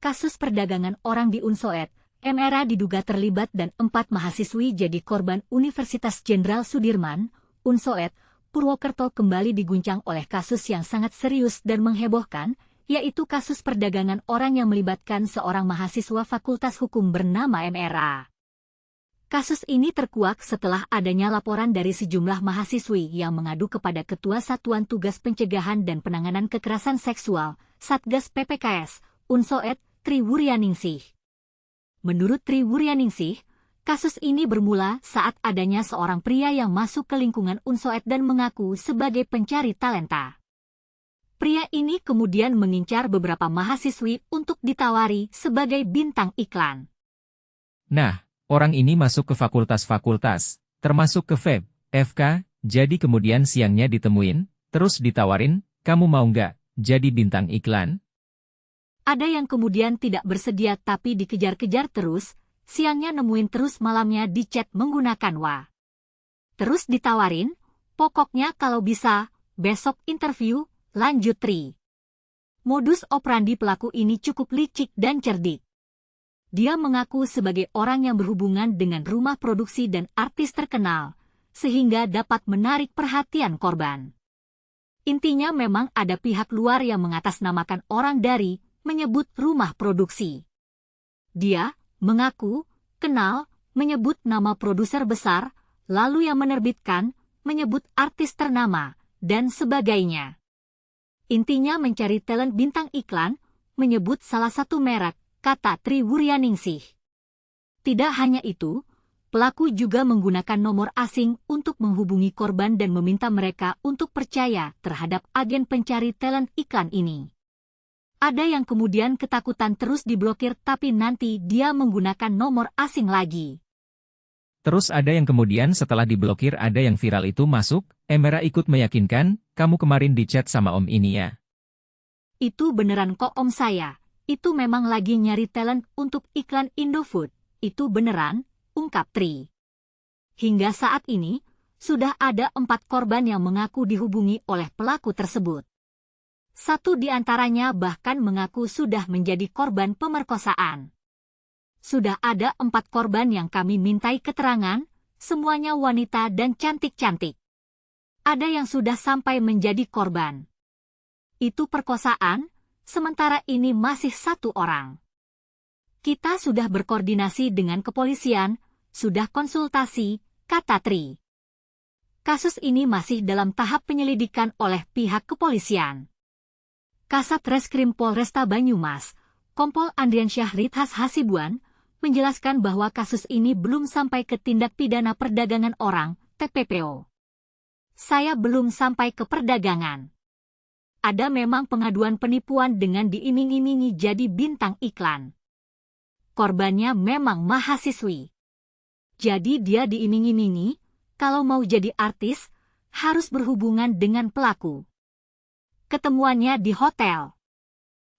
Kasus perdagangan orang di Unsoet, MRA diduga terlibat dan 4 mahasiswi jadi korban. Universitas Jenderal Sudirman, Unsoet, Purwokerto kembali diguncang oleh kasus yang sangat serius dan menghebohkan, yaitu kasus perdagangan orang yang melibatkan seorang mahasiswa Fakultas Hukum bernama MRA. Kasus ini terkuak setelah adanya laporan dari sejumlah mahasiswi yang mengadu kepada Ketua Satuan Tugas Pencegahan dan Penanganan Kekerasan Seksual, Satgas PPKS, Unsoet, Tri Wuryaningsih. Menurut Tri Wuryaningsih, kasus ini bermula saat adanya seorang pria yang masuk ke lingkungan Unsoet dan mengaku sebagai pencari talenta. Pria ini kemudian mengincar beberapa mahasiswi untuk ditawari sebagai bintang iklan. Nah, orang ini masuk ke fakultas-fakultas, termasuk ke FEB, FK, jadi kemudian siangnya ditemuin, terus ditawarin, kamu mau nggak jadi bintang iklan? Ada yang kemudian tidak bersedia tapi dikejar-kejar terus, siangnya nemuin terus malamnya di chat menggunakan WA. Terus ditawarin, pokoknya kalau bisa, besok interview, lanjut Tri. Modus operandi pelaku ini cukup licik dan cerdik. Dia mengaku sebagai orang yang berhubungan dengan rumah produksi dan artis terkenal, sehingga dapat menarik perhatian korban. Intinya memang ada pihak luar yang mengatasnamakan orang dari menyebut rumah produksi. Dia mengaku kenal, menyebut nama produser besar, lalu yang menerbitkan, menyebut artis ternama, dan sebagainya. Intinya mencari talent bintang iklan, menyebut salah satu merek, kata Tri Wuryaningsih. Tidak hanya itu, pelaku juga menggunakan nomor asing untuk menghubungi korban dan meminta mereka untuk percaya terhadap agen pencari talent iklan ini. Ada yang kemudian ketakutan terus diblokir tapi nanti dia menggunakan nomor asing lagi. Terus ada yang kemudian setelah diblokir ada yang viral itu masuk, MRA ikut meyakinkan, kamu kemarin di chat sama om ini ya. Itu beneran kok om saya, itu memang lagi nyari talent untuk iklan Indofood, itu beneran, ungkap Tri. Hingga saat ini, sudah ada 4 korban yang mengaku dihubungi oleh pelaku tersebut. Satu di antaranya bahkan mengaku sudah menjadi korban pemerkosaan. Sudah ada 4 korban yang kami mintai keterangan, semuanya wanita dan cantik-cantik. Ada yang sudah sampai menjadi korban. Itu perkosaan, sementara ini masih 1 orang. Kita sudah berkoordinasi dengan kepolisian, sudah konsultasi, kata Tri. Kasus ini masih dalam tahap penyelidikan oleh pihak kepolisian. Kasat Reskrim Polresta Banyumas, Kompol Andriansyah Rithas Hasibuan, menjelaskan bahwa kasus ini belum sampai ke tindak pidana perdagangan orang, TPPO. Saya belum sampai ke perdagangan. Ada memang pengaduan penipuan dengan diiming-imingi jadi bintang iklan. Korbannya memang mahasiswi. Jadi dia diiming-imingi, kalau mau jadi artis, harus berhubungan dengan pelaku. Ketemuannya di hotel.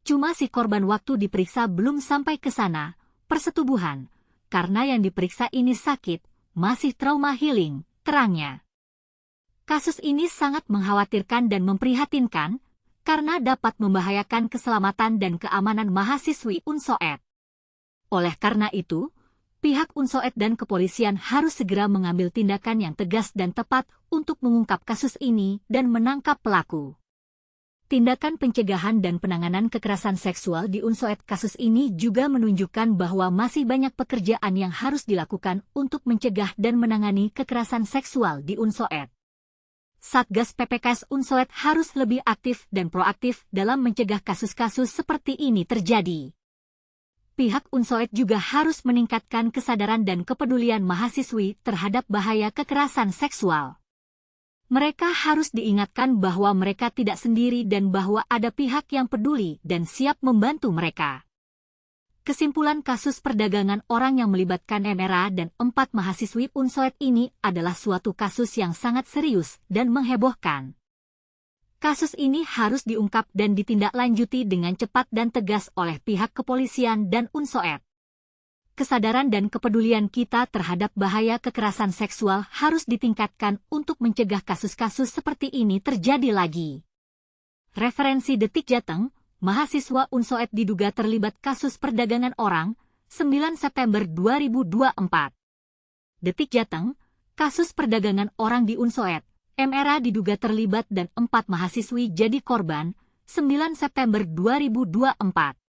Cuma si korban waktu diperiksa belum sampai ke sana, persetubuhan, karena yang diperiksa ini sakit, masih trauma healing, terangnya. Kasus ini sangat mengkhawatirkan dan memprihatinkan, karena dapat membahayakan keselamatan dan keamanan mahasiswi Unsoet. Oleh karena itu, pihak Unsoet dan kepolisian harus segera mengambil tindakan yang tegas dan tepat untuk mengungkap kasus ini dan menangkap pelaku. Tindakan pencegahan dan penanganan kekerasan seksual di Unsoet kasus ini juga menunjukkan bahwa masih banyak pekerjaan yang harus dilakukan untuk mencegah dan menangani kekerasan seksual di Unsoet. Satgas PPKS Unsoet harus lebih aktif dan proaktif dalam mencegah kasus-kasus seperti ini terjadi. Pihak Unsoet juga harus meningkatkan kesadaran dan kepedulian mahasiswi terhadap bahaya kekerasan seksual. Mereka harus diingatkan bahwa mereka tidak sendiri dan bahwa ada pihak yang peduli dan siap membantu mereka. Kesimpulan kasus perdagangan orang yang melibatkan MRA dan 4 mahasiswi Unsoet ini adalah suatu kasus yang sangat serius dan menghebohkan. Kasus ini harus diungkap dan ditindaklanjuti dengan cepat dan tegas oleh pihak kepolisian dan Unsoet. Kesadaran dan kepedulian kita terhadap bahaya kekerasan seksual harus ditingkatkan untuk mencegah kasus-kasus seperti ini terjadi lagi. Referensi Detik Jateng, Mahasiswa Unsoed diduga terlibat kasus perdagangan orang, 9 September 2024. Detik Jateng, kasus perdagangan orang di Unsoed. MRA diduga terlibat dan 4 mahasiswi jadi korban, 9 September 2024.